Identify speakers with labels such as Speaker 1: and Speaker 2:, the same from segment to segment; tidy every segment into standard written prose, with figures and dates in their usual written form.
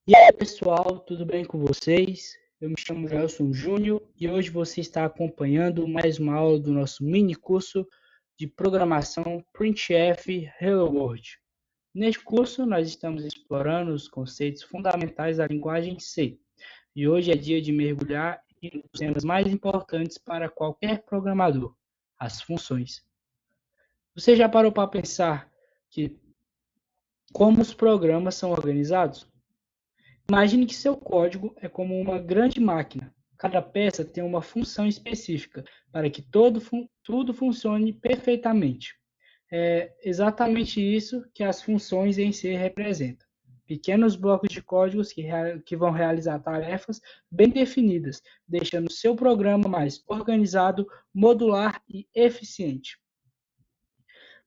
Speaker 1: E aí, pessoal, tudo bem com vocês? Eu me chamo Gelson Júnior e hoje você está acompanhando mais uma aula do nosso mini curso de programação Printf Hello World. Neste curso, nós estamos explorando os conceitos fundamentais da linguagem C e hoje é dia de mergulhar em um dos temas mais importantes para qualquer programador, as funções. Você já parou para pensar que como os programas são organizados? Imagine que seu código é como uma grande máquina. Cada peça tem uma função específica para que tudo funcione perfeitamente. É exatamente isso que as funções em si representam. Pequenos blocos de códigos que vão realizar tarefas bem definidas, deixando seu programa mais organizado, modular e eficiente.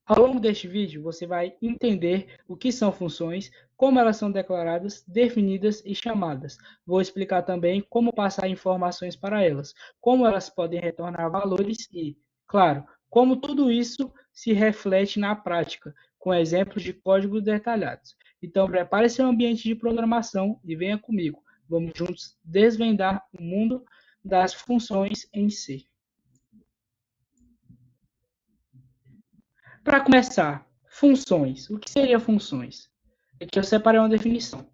Speaker 1: Ao longo deste vídeo, você vai entender o que são funções, como elas são declaradas, definidas e chamadas. Vou explicar também como passar informações para elas, como elas podem retornar valores e, claro, como tudo isso se reflete na prática, com exemplos de códigos detalhados. Então, prepare seu ambiente de programação e venha comigo. Vamos juntos desvendar o mundo das funções em si. Para começar, funções. O que seriam funções? Aqui eu separei uma definição.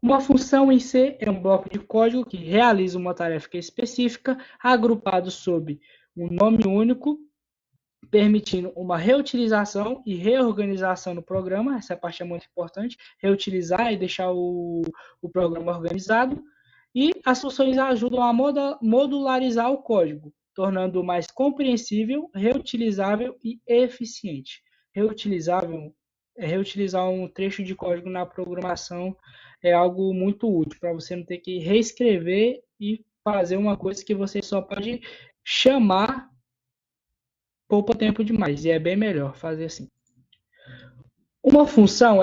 Speaker 1: Uma função em C é um bloco de código que realiza uma tarefa específica, agrupado sob um nome único, permitindo uma reutilização e reorganização do programa. Essa parte é muito importante, reutilizar e deixar o programa organizado. E as funções ajudam a modularizar o código, tornando-o mais compreensível, reutilizável e eficiente. Reutilizar um trecho de código na programação é algo muito útil, para você não ter que reescrever e fazer uma coisa que você só pode chamar, poupa tempo demais, e é bem melhor fazer assim. Uma função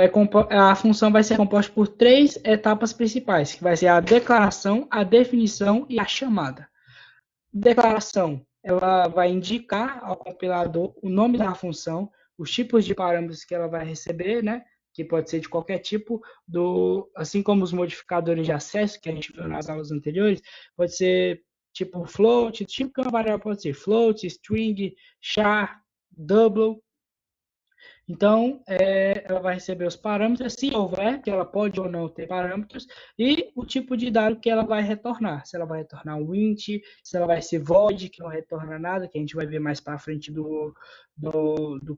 Speaker 1: a função vai ser composta por três etapas principais, que vai ser a declaração, a definição e a chamada. Declaração, ela vai indicar ao compilador o nome da função, os tipos de parâmetros que ela vai receber, né? Que pode ser de qualquer tipo, assim como os modificadores de acesso que a gente viu nas aulas anteriores, pode ser tipo float, tipo que uma variável pode ser float, string, char, double. Então, ela vai receber os parâmetros, se houver, que ela pode ou não ter parâmetros, e o tipo de dado que ela vai retornar. Se ela vai retornar um int, se ela vai ser void, que não retorna nada, que a gente vai ver mais para frente do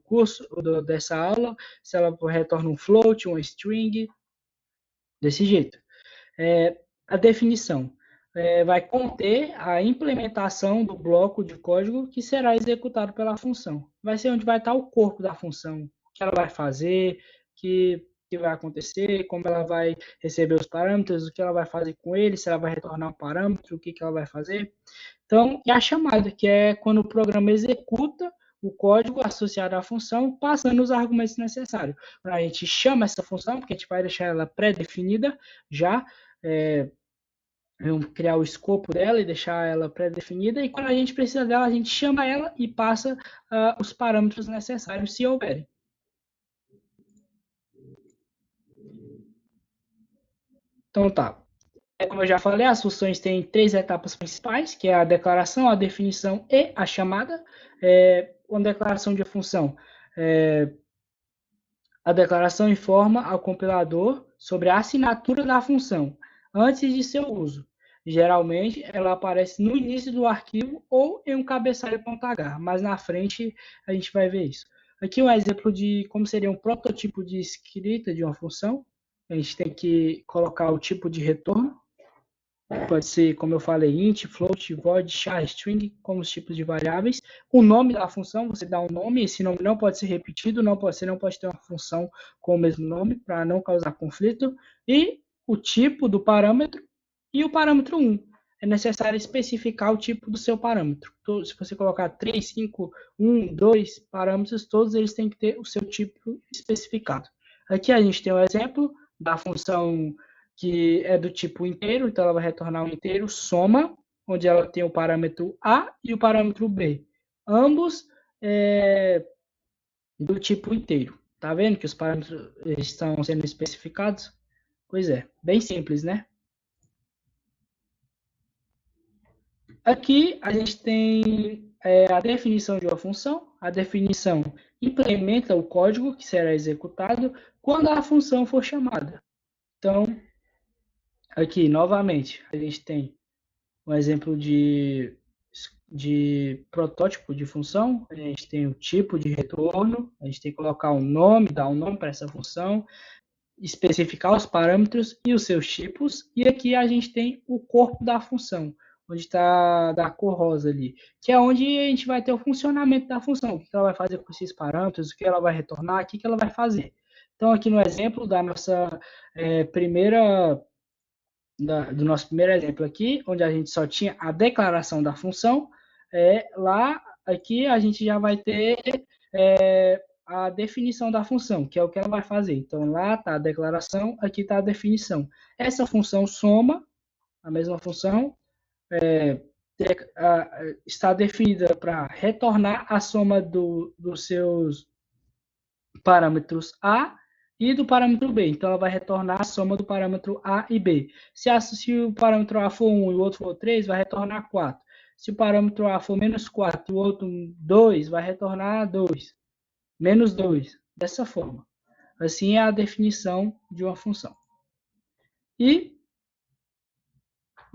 Speaker 1: curso, dessa aula, se ela retorna um float, um string, desse jeito. A definição vai conter a implementação do bloco de código que será executado pela função. Vai ser onde vai estar o corpo da função, o que ela vai fazer, que vai acontecer, como ela vai receber os parâmetros, o que ela vai fazer com ele, se ela vai retornar um parâmetro, o que ela vai fazer. Então, e a chamada, que é quando o programa executa o código associado à função, passando os argumentos necessários. Quando a gente chama essa função, porque a gente vai deixar ela pré-definida já, vamos criar o escopo dela e deixar ela pré-definida, e quando a gente precisa dela, a gente chama ela e passa os parâmetros necessários, se houverem. Então tá. Como eu já falei, as funções têm três etapas principais, que é a declaração, a definição e a chamada. Uma declaração de função. A declaração informa ao compilador sobre a assinatura da função, antes de seu uso. Geralmente, ela aparece no início do arquivo ou em um cabeçalho.h, mas na frente a gente vai ver isso. Aqui um exemplo de como seria um protótipo de escrita de uma função. A gente tem que colocar o tipo de retorno. Pode ser, como eu falei, int, float, void, char, string, como os tipos de variáveis. O nome da função, você dá um nome, esse nome não pode ser repetido, não pode ter uma função com o mesmo nome, para não causar conflito. E o tipo do parâmetro e o parâmetro 1. É necessário especificar o tipo do seu parâmetro. Se você colocar 3, 5, 1, 2 parâmetros, todos eles têm que ter o seu tipo especificado. Aqui a gente tem o exemplo da função que é do tipo inteiro, então ela vai retornar um inteiro, soma, onde ela tem o parâmetro A e o parâmetro B. Ambos do tipo inteiro. Tá vendo que os parâmetros estão sendo especificados? Pois é, bem simples, né? Aqui a gente tem a definição de uma função. A definição implementa o código que será executado quando a função for chamada. Então, aqui, novamente, a gente tem um exemplo de protótipo de função. A gente tem o tipo de retorno, a gente tem que colocar um nome, dar um nome para essa função, especificar os parâmetros e os seus tipos, e aqui a gente tem o corpo da função, onde está da cor rosa ali, que é onde a gente vai ter o funcionamento da função, o que ela vai fazer com esses parâmetros, o que ela vai retornar, o que ela vai fazer. Então, aqui no exemplo da nossa primeira, do nosso primeiro exemplo aqui, onde a gente só tinha a declaração da função, lá aqui a gente já vai ter a definição da função, que é o que ela vai fazer. Então, lá está a declaração, aqui está a definição. Essa função soma, a mesma função, está definida para retornar a soma dos seus parâmetros A e do parâmetro B. Então, ela vai retornar a soma do parâmetro A e B. Se o parâmetro A for 1 e o outro for 3, vai retornar 4. Se o parâmetro A for menos 4 e o outro 2, vai retornar 2. Menos 2. Dessa forma. Assim é a definição de uma função. E,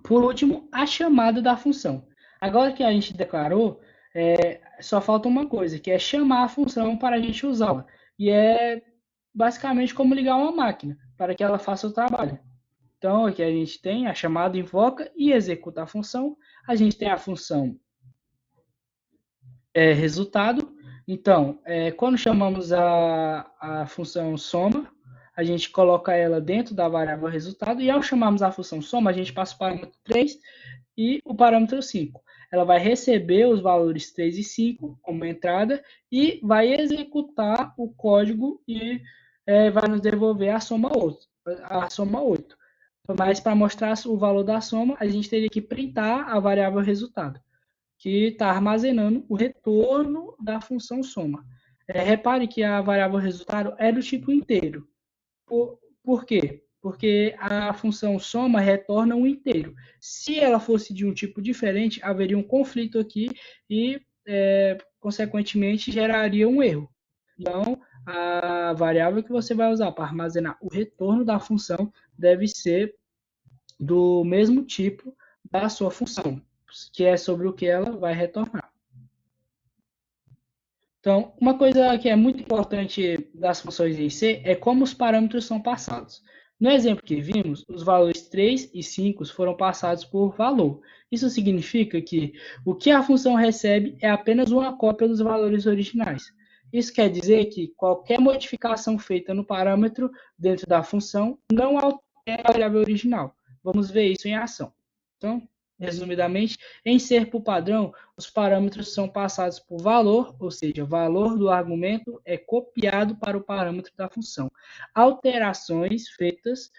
Speaker 1: por último, a chamada da função. Agora que a gente declarou, só falta uma coisa, que é chamar a função para a gente usá-la. E é basicamente como ligar uma máquina, para que ela faça o trabalho. Então, aqui a gente tem a chamada invoca e executa a função. A gente tem a função resultado. Então, quando chamamos a função soma, a gente coloca ela dentro da variável resultado, e ao chamarmos a função soma, a gente passa o parâmetro 3 e o parâmetro 5. Ela vai receber os valores 3 e 5 como entrada e vai executar o código e vai nos devolver a soma 8. Mas para mostrar o valor da soma, a gente teria que printar a variável resultado, que está armazenando o retorno da função soma. Repare que a variável resultado é do tipo inteiro. Por quê? Porque a função soma retorna um inteiro. Se ela fosse de um tipo diferente, haveria um conflito aqui e, consequentemente, geraria um erro. Então, a variável que você vai usar para armazenar o retorno da função deve ser do mesmo tipo da sua função, que é sobre o que ela vai retornar. Então, uma coisa que é muito importante das funções em C é como os parâmetros são passados. No exemplo que vimos, os valores 3 e 5 foram passados por valor. Isso significa que o que a função recebe é apenas uma cópia dos valores originais. Isso quer dizer que qualquer modificação feita no parâmetro dentro da função não altera a variável original. Vamos ver isso em ação. Então, resumidamente, em ser por padrão, os parâmetros são passados por valor, ou seja, o valor do argumento é copiado para o parâmetro da função. Alterações feitas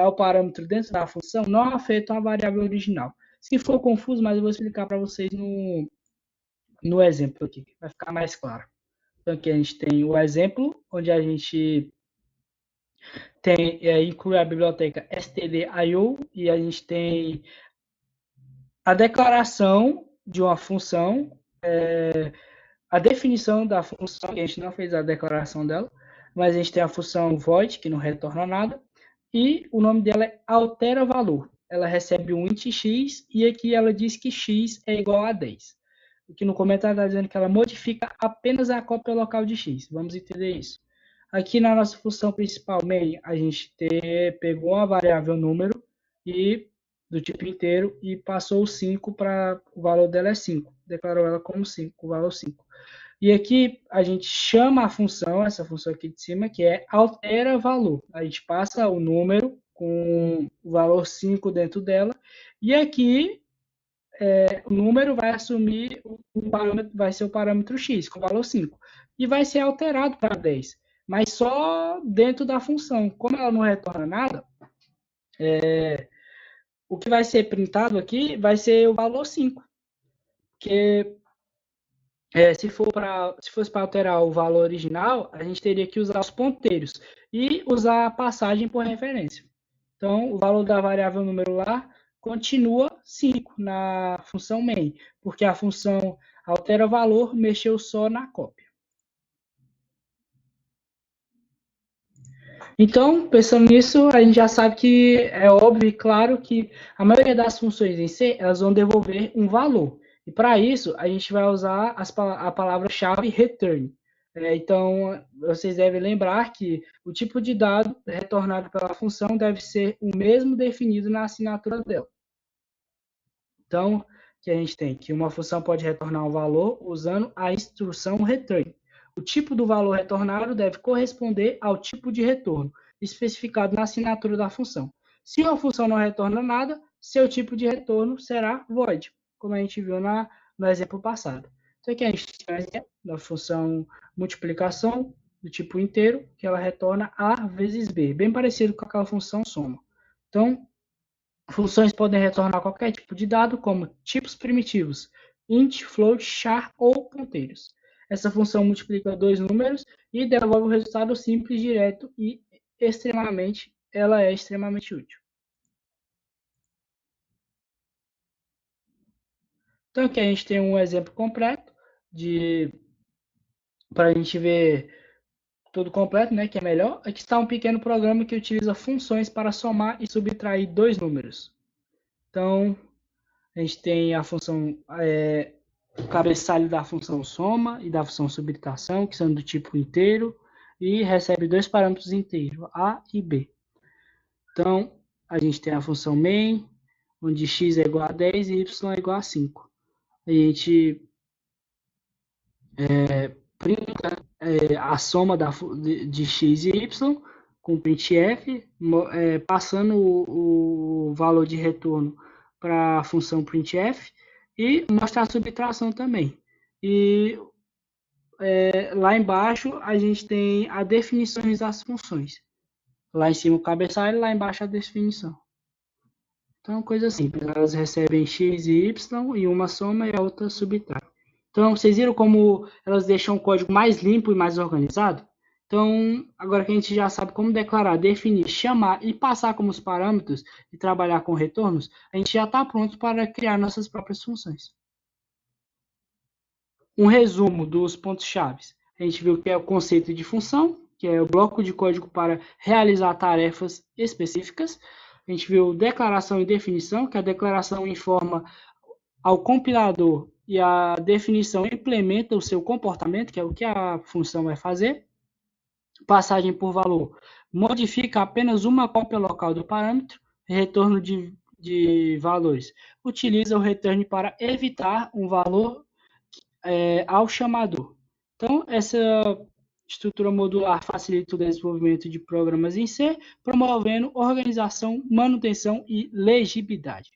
Speaker 1: ao parâmetro dentro da função não afetam a variável original. Se for confuso, mas eu vou explicar para vocês no exemplo aqui, vai ficar mais claro. Então, aqui a gente tem o exemplo, onde a gente inclui a biblioteca stdio e a gente tem a declaração de uma função, a definição da função, que a gente não fez a declaração dela, mas a gente tem a função void, que não retorna nada, e o nome dela é altera valor. Ela recebe um int x, e aqui ela diz que x é igual a 10. Aqui no comentário está dizendo que ela modifica apenas a cópia local de x. Vamos entender isso. Aqui na nossa função principal main, a gente pegou uma variável número e do tipo inteiro e passou o 5 para o valor dela é 5. Declarou ela como 5, o valor 5. E aqui a gente chama a função, essa função aqui de cima, que é altera valor. A gente passa o número com o valor 5 dentro dela. E aqui o número vai assumir o parâmetro, vai ser o parâmetro x, com o valor 5. E vai ser alterado para 10. Mas só dentro da função. Como ela não retorna nada, o que vai ser printado aqui vai ser o valor 5. Porque se fosse para alterar o valor original, a gente teria que usar os ponteiros e usar a passagem por referência. Então, o valor da variável número lá continua 5 na função main, porque a função altera valor, mexeu só na cópia. Então, pensando nisso, a gente já sabe que é óbvio e claro que a maioria das funções em C, elas vão devolver um valor. E para isso, a gente vai usar a palavra-chave return. Então, vocês devem lembrar que o tipo de dado retornado pela função deve ser o mesmo definido na assinatura dela. Então, que a gente tem que uma função pode retornar um valor usando a instrução return. O tipo do valor retornado deve corresponder ao tipo de retorno especificado na assinatura da função. Se uma função não retorna nada, seu tipo de retorno será void, como a gente viu no exemplo passado. Então aqui a gente tem um exemplo da função multiplicação do tipo inteiro, que ela retorna A vezes B, bem parecido com aquela função soma. Então, funções podem retornar qualquer tipo de dado, como tipos primitivos, int, float, char ou ponteiros. Essa função multiplica dois números e devolve o resultado simples, direto e ela é extremamente útil. Então aqui a gente tem um exemplo completo para a gente ver tudo completo, né, que é melhor. Aqui está um pequeno programa que utiliza funções para somar e subtrair dois números. Então a gente tem a função o cabeçalho da função soma e da função subtração, que são do tipo inteiro, e recebe dois parâmetros inteiros, A e B. Então, a gente tem a função main, onde x é igual a 10 e y é igual a 5. A gente printa a soma de x e y com printf, passando o valor de retorno para a função printf e mostrar a subtração também. E lá embaixo a gente tem a definições das funções. Lá em cima o cabeçalho, lá embaixo a definição. Então, coisa simples. Elas recebem x e y e uma soma e a outra subtrai. Então, vocês viram como elas deixam o código mais limpo e mais organizado? Então, agora que a gente já sabe como declarar, definir, chamar e passar como os parâmetros e trabalhar com retornos, a gente já está pronto para criar nossas próprias funções. Um resumo dos pontos-chave. A gente viu que é o conceito de função, que é o bloco de código para realizar tarefas específicas. A gente viu declaração e definição, que a declaração informa ao compilador e a definição implementa o seu comportamento, que é o que a função vai fazer. Passagem por valor modifica apenas uma cópia local do parâmetro. Retorno de valores utiliza o return para evitar um valor ao chamador. Então, essa estrutura modular facilita o desenvolvimento de programas em C, promovendo organização, manutenção e legibilidade.